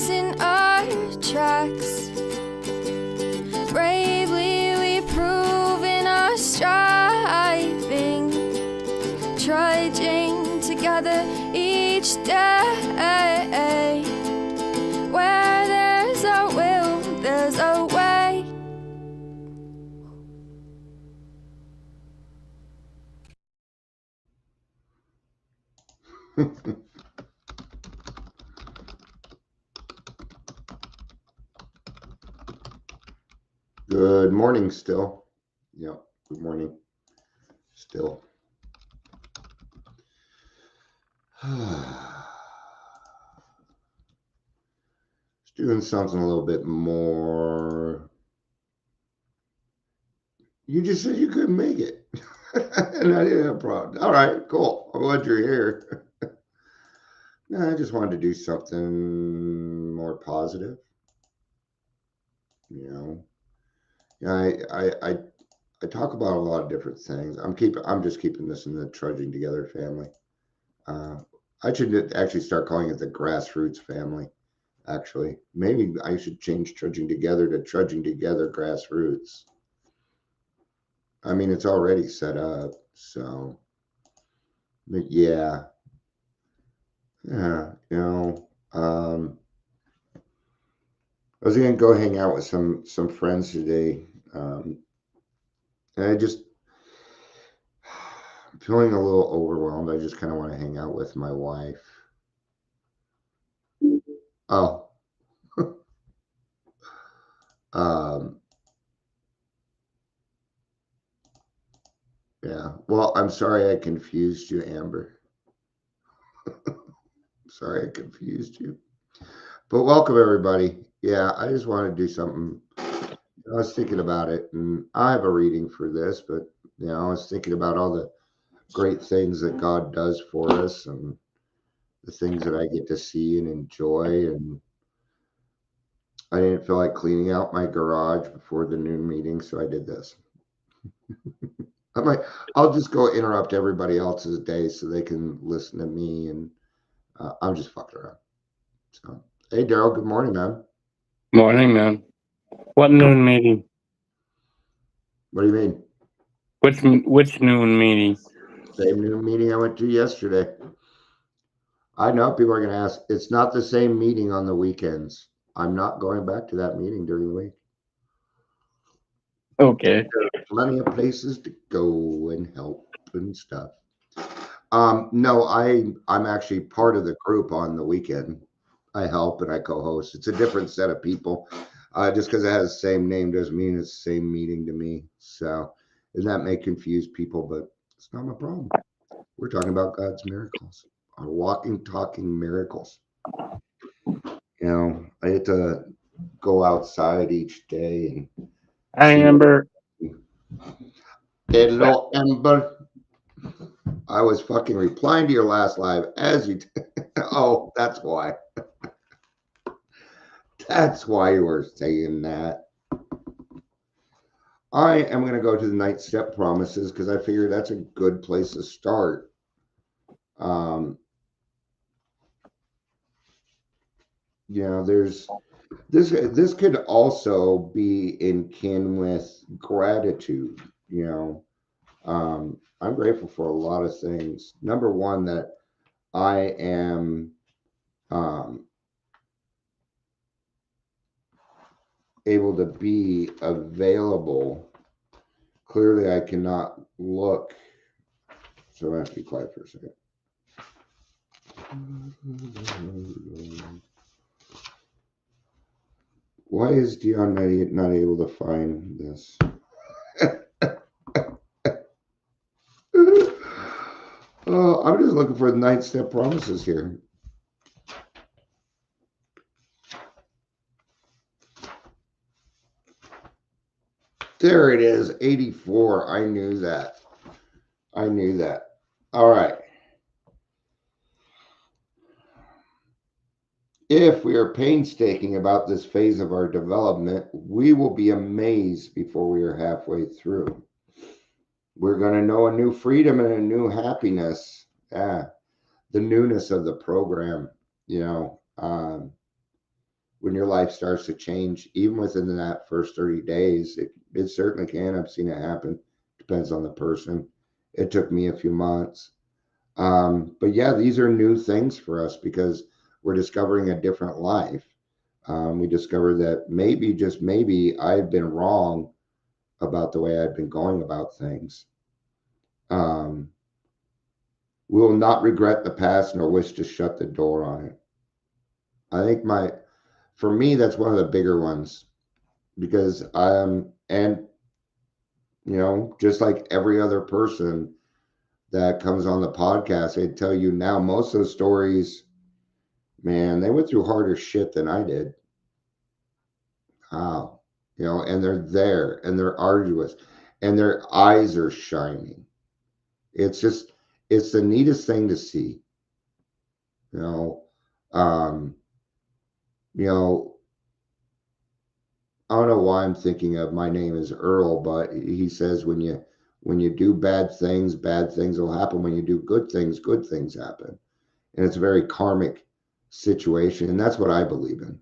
us in our tracks. Bravely we prove in our striving, trudging together each day. Where there's a will, there's a way. Good morning still. Yep, good morning still. Just doing something a little bit more. You just said you couldn't make it. And I didn't have a problem. All right, cool. I'm glad you're here. No, I just wanted to do something more positive. You know, I talk about a lot of different things. I'm just keeping this in the Trudging Together family. I should actually start calling it the Grassroots family. Actually, maybe I should change Trudging Together to Trudging Together Grassroots. I mean, it's already set up, so, but yeah, you know, I was gonna go hang out with some friends today, and I just I'm feeling a little overwhelmed. I just kind of want to hang out with my wife. Oh, yeah. Well, I'm sorry I confused you, Amber. Sorry I confused you. But welcome everybody. Yeah, I just want to do something. I was thinking about it, and I have a reading for this, but I was thinking about all the great things that God does for us and the things that I get to see and enjoy. And I didn't feel like cleaning out my garage before the noon meeting, so I did this. I'm like, I'll just go interrupt everybody else's day so they can listen to me, and I'm just fucking around. So, hey, Daryl, good morning, man. Morning, man. What noon meeting? What do you mean? Which noon meeting? Same noon meeting I went to yesterday. I know people are going to ask. It's not the same meeting on the weekends. I'm not going back to that meeting during the week. Okay. There are plenty of places to go and help and stuff. No, I'm actually part of the group on the weekend. I help and I co-host. It's a different set of people. Just because it has the same name doesn't mean it's the same meeting to me. So, and that may confuse people, but it's not my problem. We're talking about God's miracles, our walking, talking miracles. I had to go outside each day and Hi, see. Amber. Hello, Amber. I was fucking replying to your last live as you. Oh, that's why. That's why you were saying that. I am going to go to the 9th step promises because I figure that's a good place to start. There's this could also be in kin with gratitude. I'm grateful for a lot of things. Number one, that I am able to be available. Clearly, I cannot look. So I have to be quiet for a second. Why is Dion not able to find this? I'm just looking for the 9th step promises here. There it is, 84. I knew that. All right. If we are painstaking about this phase of our development, we will be amazed before we are halfway through. We're going to know a new freedom and a new happiness. The newness of the program, when your life starts to change, even within that first 30 days. It certainly can. I've seen it happen. Depends on the person. It took me a few months. But yeah, these are new things for us because we're discovering a different life. We discovered that maybe, just maybe, I've been wrong about the way I've been going about things. We will not regret the past nor wish to shut the door on it. I think for me, that's one of the bigger ones because and just like every other person that comes on the podcast, they tell you now most of those stories, man, they went through harder shit than I did. Wow. And they're there and they're arduous and their eyes are shining. It's the neatest thing to see. Um, I don't know why I'm thinking of, my name is Earl, but he says when you do bad things will happen. When you do good things happen. And it's a very karmic situation. And that's what I believe in.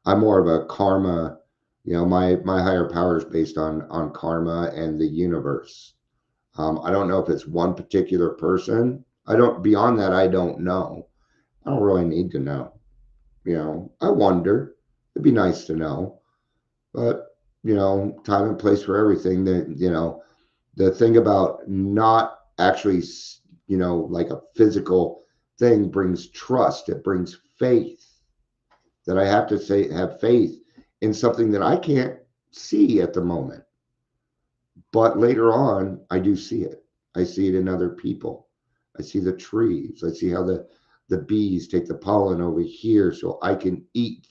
I'm more of a karma, my higher power is based on karma and the universe. I don't know if it's one particular person. Beyond that, I don't know. I don't really need to know. I wonder. It'd be nice to know. But, time and place for everything. The thing about not actually, like a physical thing brings trust. It brings faith. That I have to have faith in something that I can't see at the moment. But later on, I do see it. I see it in other people. I see the trees. I see how the bees take the pollen over here so I can eat,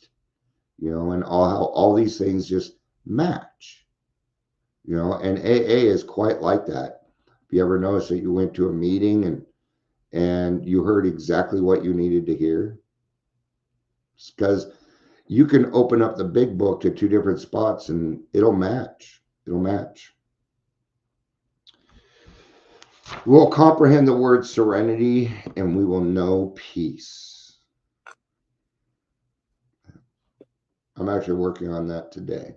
and how all these things just match, and AA is quite like that. If you ever notice that you went to a meeting and you heard exactly what you needed to hear, it's because you can open up the big book to two different spots and it'll match. It'll match. We'll comprehend the word serenity and we will know peace. I'm actually working on that today.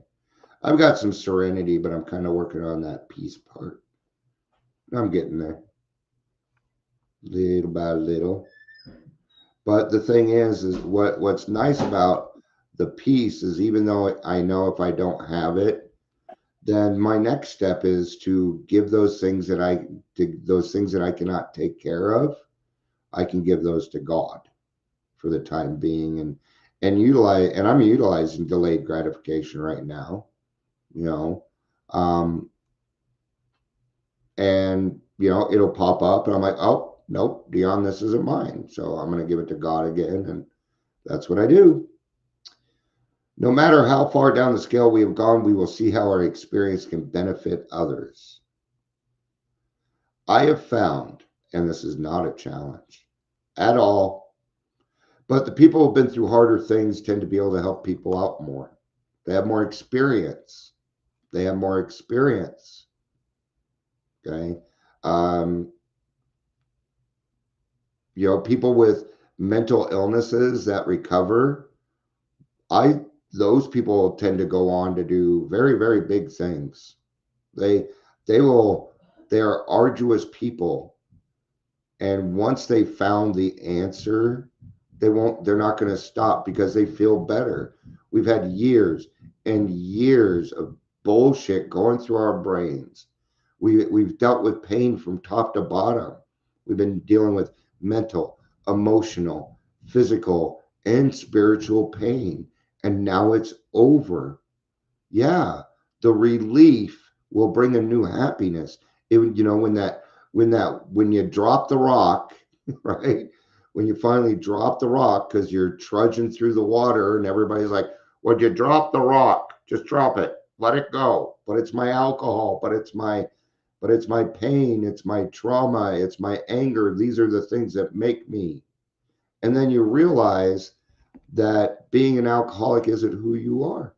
I've got some serenity, but I'm kind of working on that peace part. I'm getting there. Little by little. But the thing is what's nice about the peace is, even though I know if I don't have it, then my next step is to give those things that I cannot take care of. I can give those to God for the time being, and I'm utilizing delayed gratification right now, and it'll pop up and I'm like, oh nope, Dion, this isn't mine, so I'm going to give it to God again, and that's what I do. No matter how far down the scale we have gone, we will see how our experience can benefit others. I have found, and this is not a challenge at all, but the people who have been through harder things tend to be able to help people out more. They have more experience. Okay. People with mental illnesses that recover, those people tend to go on to do very, very big things. They are arduous people. And once they found the answer, they're not going to stop because they feel better. We've had years and years of bullshit going through our brains. We've dealt with pain from top to bottom. We've been dealing with mental, emotional, physical, and spiritual pain. And now it's over. Yeah, the relief will bring a new happiness. When you drop the rock, right? When you finally drop the rock because you're trudging through the water and everybody's like, well, you drop the rock, just drop it, let it go. But it's my alcohol, but it's my pain, it's my trauma, it's my anger. These are the things that make me. And then you realize that being an alcoholic isn't who you are.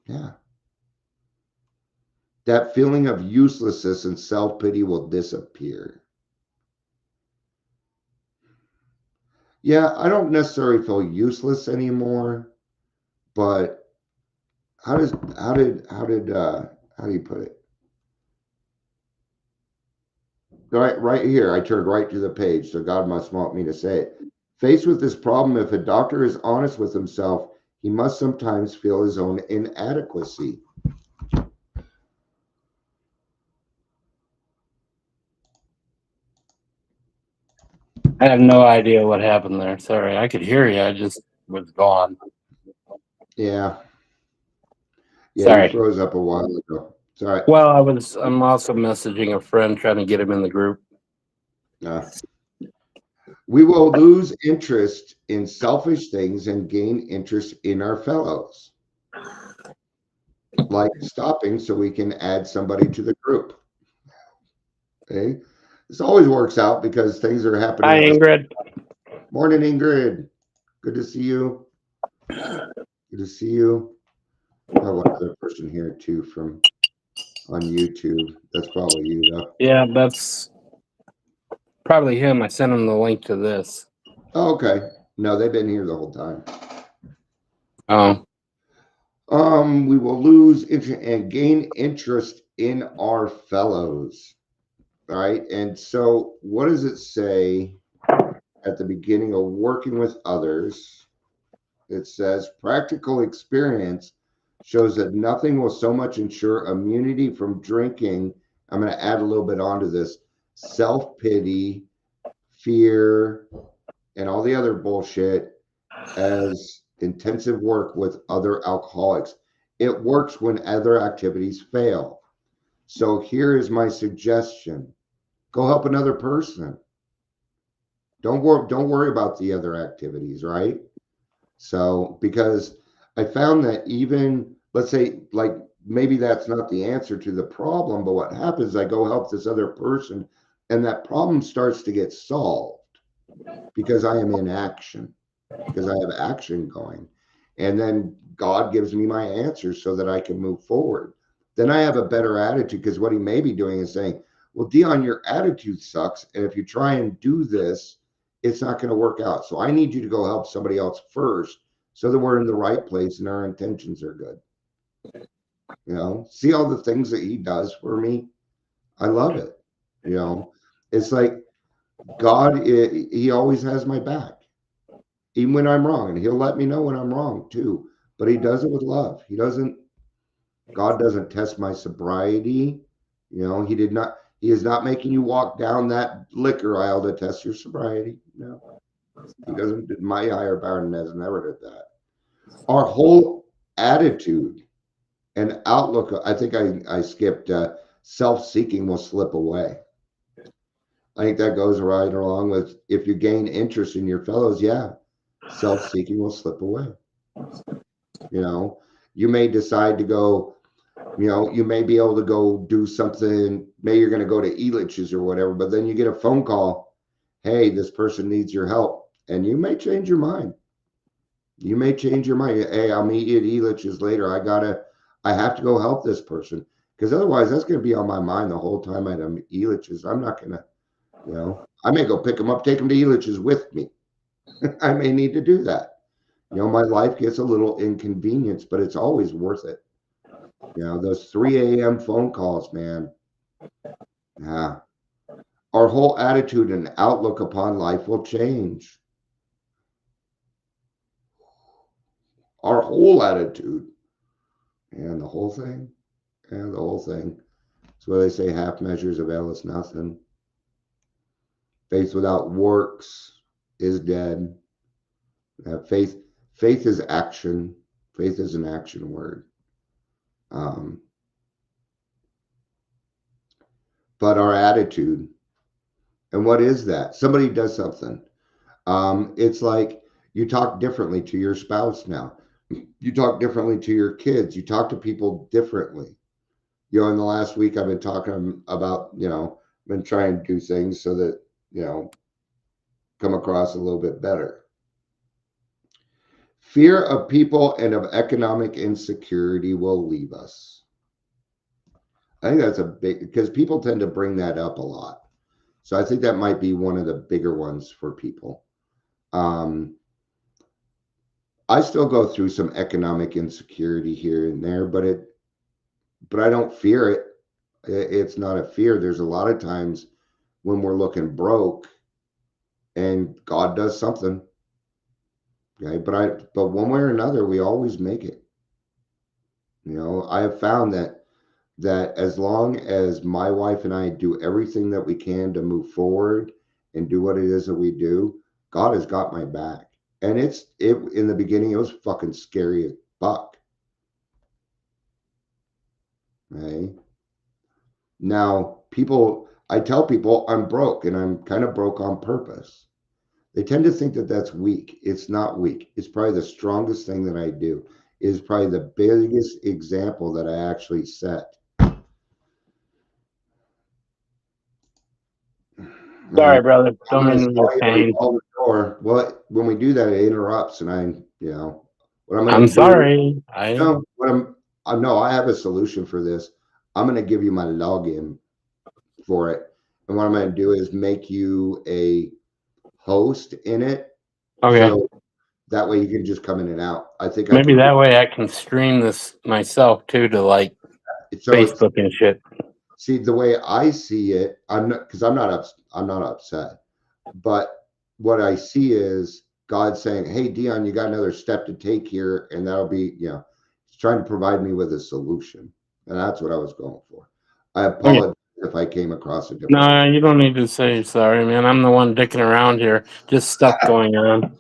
Yeah. That feeling of uselessness and self-pity will disappear. Yeah, I don't necessarily feel useless anymore, but how do you put it? Right here, I turned right to the page, so God must want me to say it. Faced with this problem, if a doctor is honest with himself, he must sometimes feel his own inadequacy. I have no idea what happened there. Sorry, I could hear you. I just was gone. Yeah. Yeah, you Sorry. froze up a while ago. Sorry. Well, I'm also messaging a friend trying to get him in the group. We will lose interest in selfish things and gain interest in our fellows, like stopping so we can add somebody to the group. Okay. This always works out because things are happening. Hi, Ingrid. Morning, Ingrid. Good to see you. Good to see you. Got one other person here too from on YouTube. That's probably you though. Yeah, that's probably him. I sent him the link to this. Oh, okay. No, they've been here the whole time. Oh. We will lose interest and gain interest in our fellows. All right. And so what does it say at the beginning of working with others? It says practical experience shows that nothing will so much ensure immunity from drinking. I'm going to add a little bit onto this: self-pity, fear, and all the other bullshit as intensive work with other alcoholics. It works when other activities fail. So here is my suggestion: go help another person. Don't worry about the other activities, right? So because I found that even, let's say, like, maybe that's not the answer to the problem, but what happens, I go help this other person and that problem starts to get solved because I am in action, because I have action going. And then God gives me my answers so that I can move forward. Then I have a better attitude because what he may be doing is saying, well, Dion, your attitude sucks. And if you try and do this, it's not going to work out. So I need you to go help somebody else first so that we're in the right place and our intentions are good. You know, see all the things that he does for me. I love it. You know, it's like God, he always has my back, even when I'm wrong. And he'll let me know when I'm wrong too. But he does it with love. God doesn't test my sobriety. You know, he is not making you walk down that liquor aisle to test your sobriety. No, he doesn't. My higher power has never did that. Our whole attitude and outlook, I think I skipped self-seeking will slip away. I think that goes right along with if you gain interest in your fellows, yeah, self-seeking will slip away. You know, you may decide to go, you know, you may be able to go do something. Maybe you're going to go to Elitch's or whatever, but then you get a phone call. Hey, this person needs your help. And you may change your mind. You may change your mind. Hey, I'll meet you at Elitch's later. I have to go help this person. Because otherwise that's going to be on my mind the whole time at Elitch's. I'm not going to, you know, I may go pick them up, take them to Elitch's with me. I may need to do that. You know, my life gets a little inconvenienced, but it's always worth it. You know, those 3 a.m. phone calls, man. Yeah. Our whole attitude and outlook upon life will change. Our whole attitude and the whole thing. And the whole thing. That's why they say half measures avail us nothing. Faith without works is dead. Faith is action. Faith is an action word. But our attitude, and what is that? Somebody does something. It's like you talk differently to your spouse now. You talk differently to your kids. You talk to people differently. You know, in the last week, I've been talking about, you know, been trying to do things so that, you know, come across a little bit better. Fear of people and of economic insecurity will leave us. I think that's a big, because people tend to bring that up a lot. So I think that might be one of the bigger ones for people. I still go through some economic insecurity here and there, but I don't fear it. It's not a fear. There's a lot of times when we're looking broke and God does something. Okay, but one way or another, we always make it. I have found that as long as my wife and I do everything that we can to move forward and do what it is that we do, God has got my back. And it in the beginning, it was fucking scary as fuck. Okay. Now, I tell people I'm broke, and I'm kind of broke on purpose. They tend to think that that's weak. It's not weak. It's probably the strongest thing that I do. It is probably the biggest example that I actually set. Sorry, brother. I'm Don't going to mean tell your you pain. call the door. Well, when we do that, it interrupts, and what I'm going I'm to do. sorry. No, no, I have a solution for this. I'm going to give you my login for it, and what I'm going to do is make you a host in it. Okay. So that way you can just come in and out. I think Maybe that way I can stream this myself too to like Facebook and shit. See, the way I see it, I'm not upset, but what I see is God saying, "Hey, Dion, you got another step to take here, and that'll be, He's trying to provide me with a solution." And that's what I was going for. I apologize if I came across a different way. No, you don't need to say sorry, man. I'm the one dicking around here. Just stuff going on.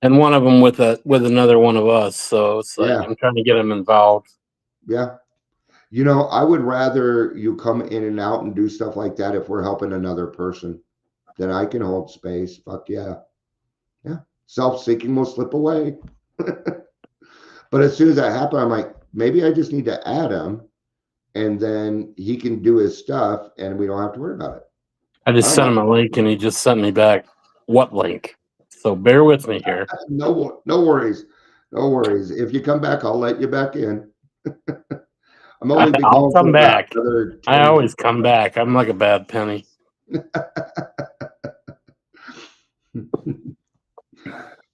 And one of them with another one of us. So it's like I'm trying to get them involved. Yeah. I would rather you come in and out and do stuff like that if we're helping another person. Then I can hold space. Fuck yeah. Yeah. Self-seeking will slip away. But as soon as that happened, I'm like, maybe I just need to add him, and then he can do his stuff and we don't have to worry about it. I just sent him a link and he just sent me back what link. So bear with me here. No worries. No worries. If you come back, I'll let you back in. I'll come back. I always come back. I'm like a bad penny.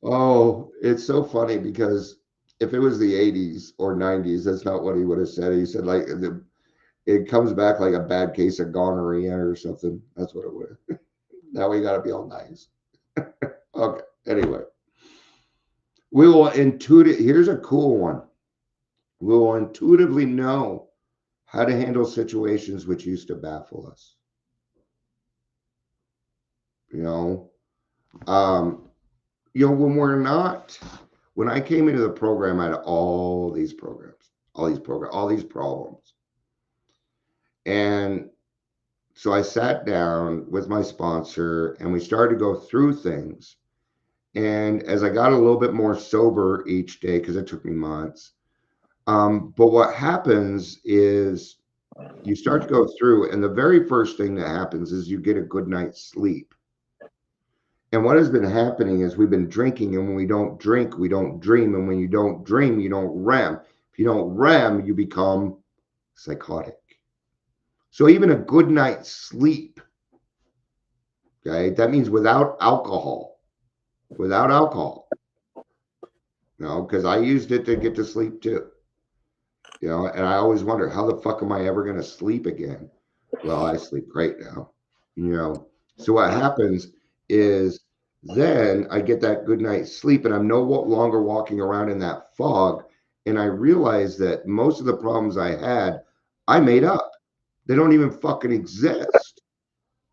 Oh, it's so funny because if it was the 80s or 90s, that's not what he would have said. He said like it comes back like a bad case of gonorrhea or something. That's what it would have. Now we got to be all nice. Okay. Anyway, we will here's a cool one. We will intuitively know how to handle situations which used to baffle us. When I came into the program, I had all these problems. And so I sat down with my sponsor and we started to go through things. And as I got a little bit more sober each day, because it took me months, but what happens is you start to go through, and the very first thing that happens is you get a good night's sleep. And what has been happening is we've been drinking, and when we don't drink, we don't dream. And when you don't dream, you don't REM. If you don't REM, you become psychotic. So even a good night's sleep, okay, that means without alcohol, because I used it to get to sleep too. And I always wonder, how the fuck am I ever going to sleep again? Well, I sleep great now. So what happens is then I get that good night's sleep and I'm no longer walking around in that fog. And I realize that most of the problems I had, I made up. They don't even fucking exist.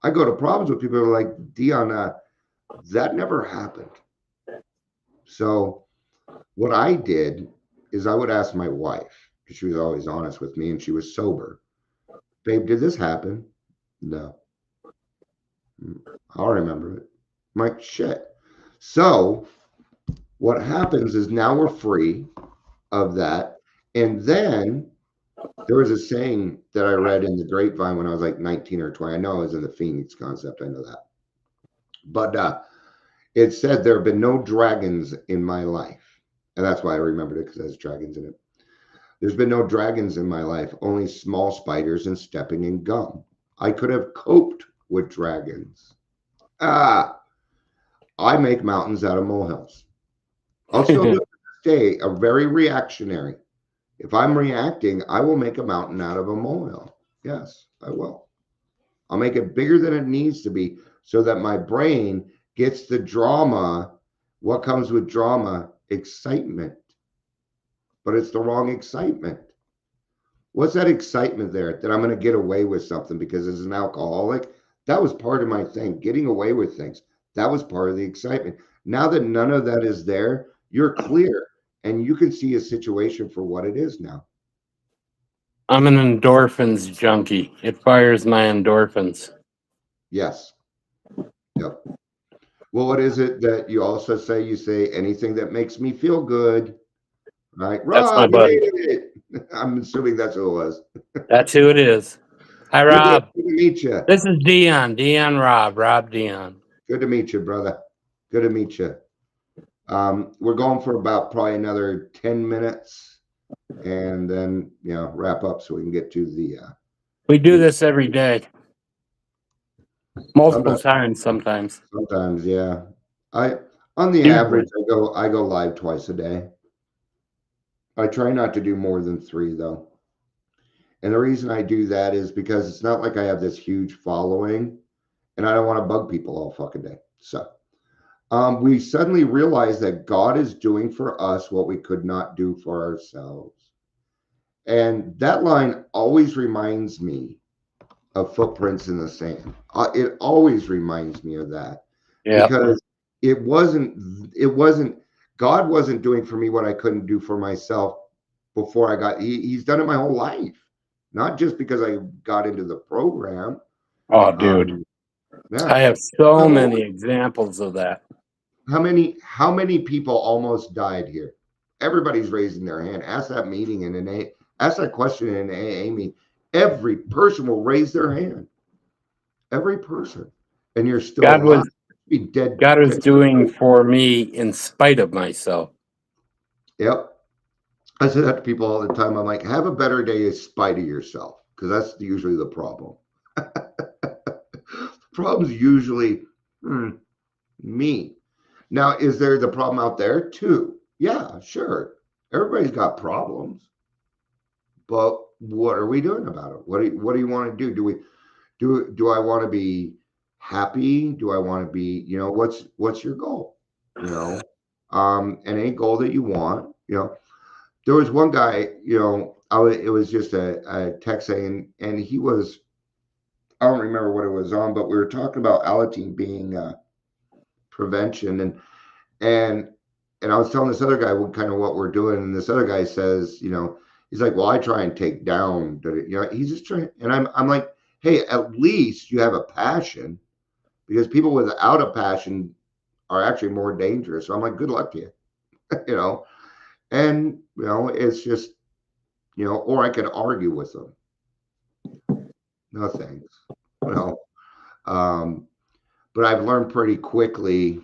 I go to problems with people who are like, Dion, that never happened. So what I did is I would ask my wife, because she was always honest with me and she was sober. Babe, did this happen? No. I'll remember it. I'm like, shit. So what happens is now we're free of that. And then there was a saying that I read in the grapevine when I was like 19 or 20. I know I was in the Phoenix concept. I know that. But it said there have been no dragons in my life. And that's why I remembered it, because it has dragons in it. There's been no dragons in my life, only small spiders and stepping in gum. I could have coped with dragons. Ah, I make mountains out of molehills. I'll still do it to this day, a very reactionary. If I'm reacting, I will make a mountain out of a molehill. Yes, I will. I'll make it bigger than it needs to be so that my brain gets the drama. What comes with drama? Excitement. But it's the wrong excitement. What's that excitement there? That I'm going to get away with something because as an alcoholic, that was part of my thing, getting away with things. That was part of the excitement. Now that none of that is there, you're clear and you can see a situation for what it is now. I'm an endorphins junkie. It fires my endorphins. Yes. Yep. Well, what is it that you also say? You say anything that makes me feel good. Right. That's my Rob, you buddy. made it. I'm assuming that's who it was. That's who it is. Hi, Good to, Rob. good to meet you. This is Dion. Dion Rob Dion. Good to meet you, brother. Good to meet you. We're going for about probably another 10 minutes and then, wrap up so we can get to the, We do this every day. Multiple sometimes, times sometimes. yeah. On the Usually. average, I go live twice a day. I try not to do more than 3 though. And the reason I do that is because it's not like I have this huge following and I don't want to bug people all fucking day. So we suddenly realize that God is doing for us what we could not do for ourselves. And that line always reminds me of footprints in the sand. It always reminds me of that because it wasn't, God wasn't doing for me what I couldn't do for myself before he's done it my whole life. Not just because I got into the program. Oh, dude. Yeah. I have so many examples of that. How many people almost died here? Everybody's raising their hand. Ask that meeting in an ask that question in an AA meeting. Every person will raise their hand. Every person. And you're still alive. Be dead. God was doing for me in spite of myself. Yep. I say that to people all the time. I'm like, have a better day in spite of yourself, because that's usually the problem. The problem's usually me. Now, is there the problem out there too? Yeah, sure. Everybody's got problems, but what are we doing about it? What do you want to do? Do I want to be happy? Do I want to be, what's your goal? And any goal that you want, there was one guy, it was just a text saying, and he was, I don't remember what it was on, but we were talking about Alateen being prevention, and I was telling this other guy kind of what we're doing, and this other guy says, he's like, well, I try and take down, he's just trying, and I'm like, hey, at least you have a passion, because people without a passion are actually more dangerous. So I'm like, good luck to you, and it's just, or I could argue with them. No thanks. But I've learned pretty quickly,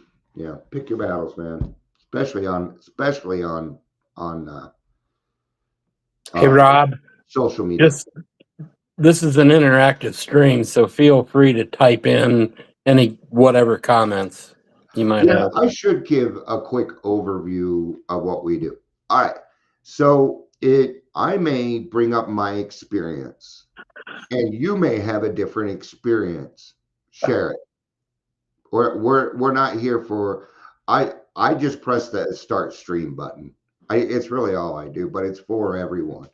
pick your battles, man. Especially on Hey, Rob, social media. This is an interactive stream, so feel free to type in any whatever comments you might have. I should give a quick overview of what we do. All right. So I may bring up my experience, and you may have a different experience. Share it. We're not here for. I just press the start stream button. It's really all I do, but it's for everyone.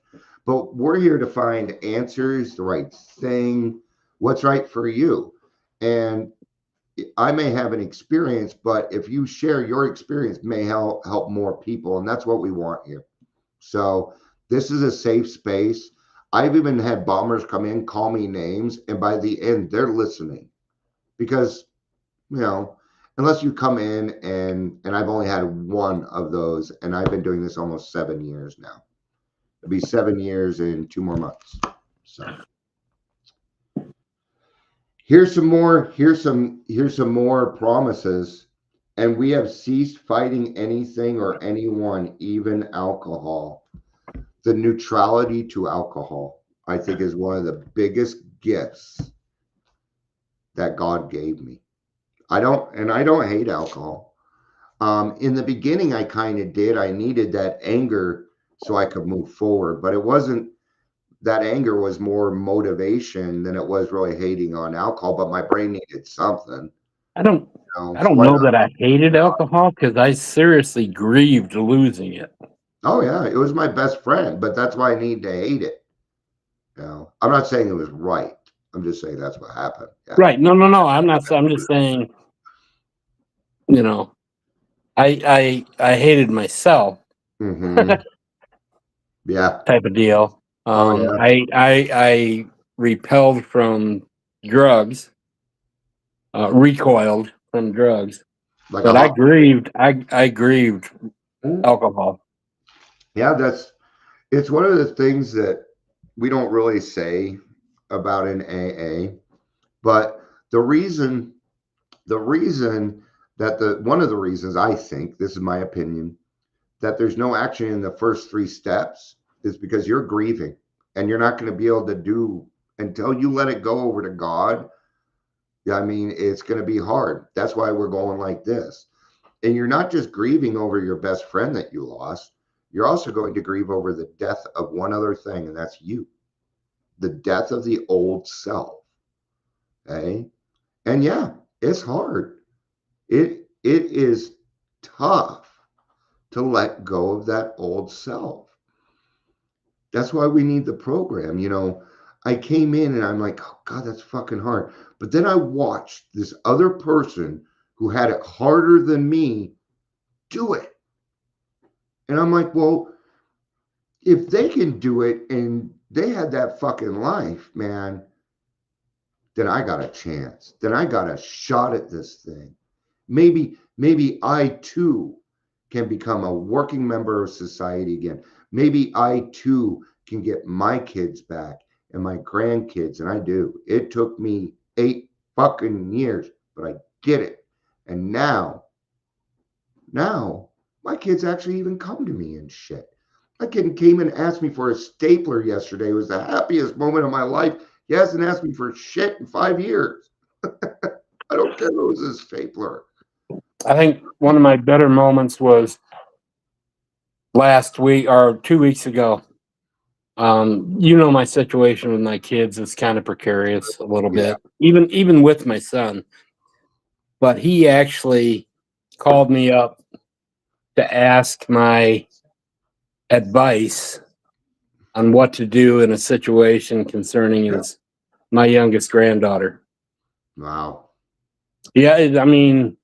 But we're here to find answers, the right thing, what's right for you. And I may have an experience, but if you share your experience, may help more people. And that's what we want here. So this is a safe space. I've even had bombers come in, call me names, and by the end, they're listening. Because, unless you come in and I've only had one of those, and I've been doing this almost 7 years now. It'll be 7 years in 2 more months. So here's some more promises. And we have ceased fighting anything or anyone, even alcohol. The neutrality to alcohol, I think, is one of the biggest gifts that God gave me. I don't hate alcohol. In the beginning, I kind of did. I needed that anger so I could move forward, but it wasn't. That anger was more motivation than it was really hating on alcohol. But my brain needed something, I don't I So don't why know not? that I hated alcohol because I seriously grieved losing it. Oh yeah, it was my best friend, but that's why I need to hate it. I'm not saying it was right. I'm just saying that's what happened. Yeah. Right. No. I'm not I'm just saying, you know, I hated myself Hmm. Yeah. type of deal. Oh yeah. I repelled from drugs, recoiled from drugs, Like a but hot. I grieved alcohol. Yeah, it's one of the things that we don't really say about an AA, but the reason the reason that the one of the reasons I think, this is my opinion, that there's no action in the first three steps is because you're grieving and you're not going to be able to do until you let it go over to God. I mean, it's going to be hard. That's why we're going like this. And you're not just grieving over your best friend that you lost, you're also going to grieve over the death of one other thing, and that's you, the death of the old self. Okay. And yeah, it's hard. It is tough to let go of that old self. That's why we need the program. I came in and I'm like, oh God, that's fucking hard. But then I watched this other person who had it harder than me do it. And I'm like, well, if they can do it and they had that fucking life, man, then I got a chance. Then I got a shot at this thing. Maybe I too can become a working member of society again. Maybe I too can get my kids back and my grandkids, and I do. It took me 8 fucking years, but I did it. And now my kids actually even come to me and shit. My kid came and asked me for a stapler yesterday. It was the happiest moment of my life. He hasn't asked me for shit in 5 years. I don't care if it was a stapler. I think one of my better moments was last week or 2 weeks ago. My situation with my kids is kind of precarious a little Yeah. bit, even with my son. But he actually called me up to ask my advice on what to do in a situation concerning my youngest granddaughter. Wow. Yeah, I mean,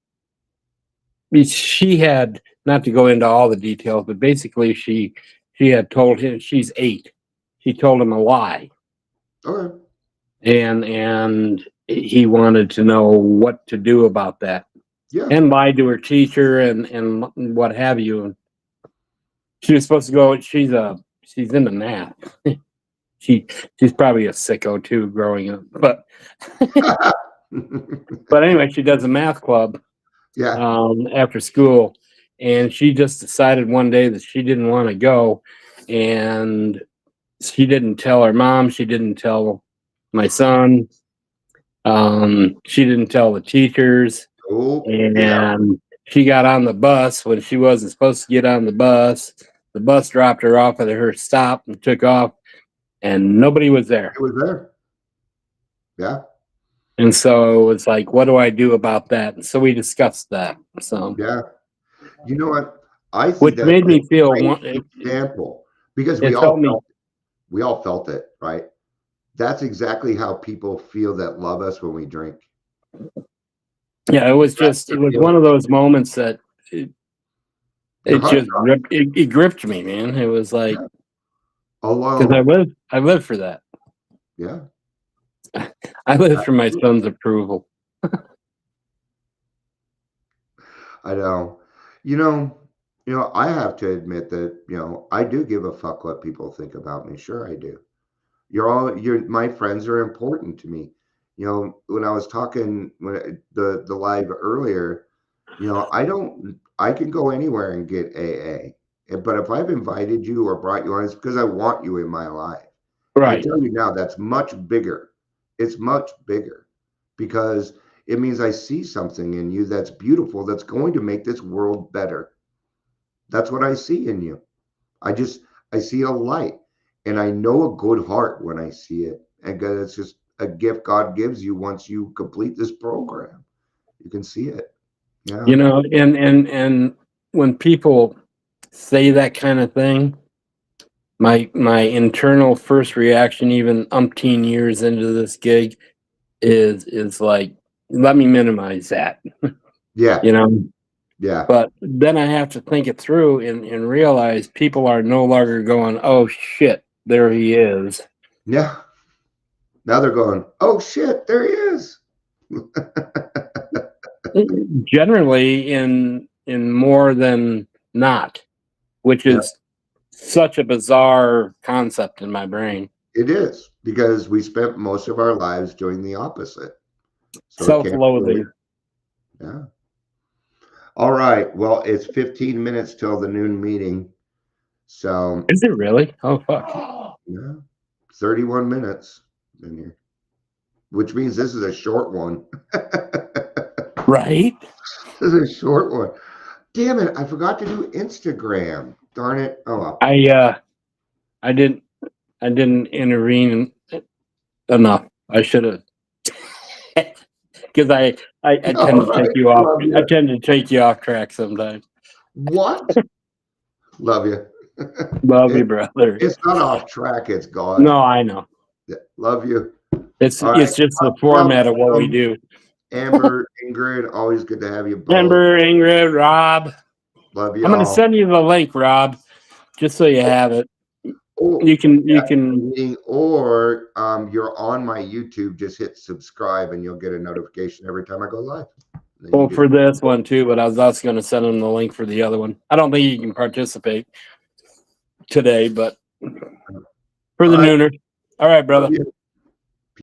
she had, not to go into all the details, but basically she had told him, she's 8. She told him a lie, Okay. and he wanted to know what to do about that, Yeah. and lied to her teacher and what have you. And she was supposed to go. She's into math. She's probably a sicko too growing up, but anyway, she does a math club Yeah. after school, and she just decided one day that she didn't want to go, and she didn't tell her mom, she didn't tell my son, she didn't tell the teachers, Oh, yeah. and she got on the bus when she wasn't supposed to get on the bus. The bus dropped her off at her stop and took off, and nobody was there. It was there. Yeah. And so it was like, what do I do about that? And so we discussed that. So, Yeah. You know what? I think which that's made a me feel great example because we it all felt me. felt it, right? That's exactly how people feel that love us when we drink. Yeah, it was That's the one feeling. of those moments that Your it heart just it gripped me, man. It was like, Yeah. because Although, I live for that. yeah. I live for my son's approval. I know. You know, I have to admit that, I do give a fuck what people think about me. Sure I do. My friends are important to me. When I was talking the live earlier, I can go anywhere and get AA. But if I've invited you or brought you on, it's because I want you in my life. I Right. tell you now, that's much bigger. It's much bigger because It means I see something in you that's beautiful, that's going to make this world better. That's what I see in you. I see a light, and I know a good heart when I see it. And it's just a gift God gives you once you complete this program. You can see it. Yeah. You know, and when people say that kind of thing, my internal first reaction, even umpteen years into this gig, is like, let me minimize that. Yeah. You know. Yeah. But then I have to think it through and realize people are no longer going, oh shit, there he is. Yeah. Now they're going, oh shit, there he is. Generally in more than not, which is such a bizarre concept in my brain. It is, because we spent most of our lives doing the opposite. So it can't Self-loathing. Yeah. All right. Well, it's 15 minutes till the noon meeting. So Is it really? Oh fuck. yeah, 31 minutes in here, which means this is a short one. Right? This is a short one. Damn it! I forgot to do Instagram. Darn it! Oh well. I didn't intervene enough. I should have. Because I tend to take you off. I tend to take you off track sometimes. What? Love you. Love you, brother. It's not off track. It's gone. No, I know. Yeah, love you. It's All right. just the format of what we do. Amber, Ingrid, always good to have you both. Amber, Ingrid, Rob. Love you. I'm going to send you the link, Rob, just so you have it. Oh, you can or you're on my YouTube, just hit subscribe and you'll get a notification every time I go live. Well, for this one too, but I was also going to send him the link for the other one. I don't think you can participate today, but for the nooner. All right, brother.